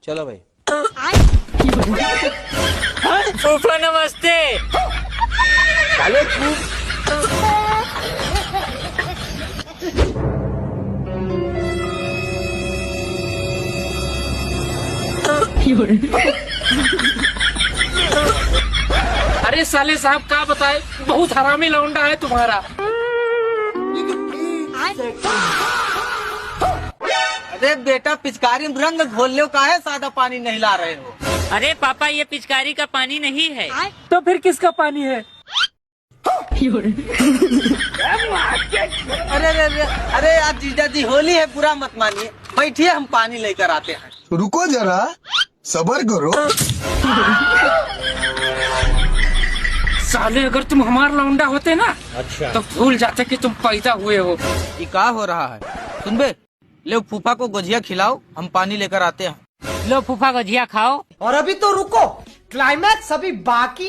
चलो भाई। फूफा नमस्ते। चलो तू अरे साले साहब क्या बताए, बहुत हरामी लौंडा है तुम्हारा। अरे बेटा पिचकारी में रंग घोल लो, काहे सादा पानी नहीं ला रहे हो? अरे पापा ये पिचकारी का पानी नहीं है। तो फिर किसका पानी है? अरे अरे अरे अरे आज जीजा जी होली है, बुरा मत मानिए, बैठिए हम पानी लेकर आते हैं। रुको जरा, सबर करो। साले अगर तुम हमारा लौंडा होते ना, अच्छा तो भूल जाते कि तुम पैदा हुए हो। ये क्या हो रहा है? सुन बे, ले फूफा को गुजिया खिलाओ, हम पानी लेकर आते हैं। लो फूफा गुजिया खाओ। और अभी तो रुको, क्लाइमैक्स अभी बाकी।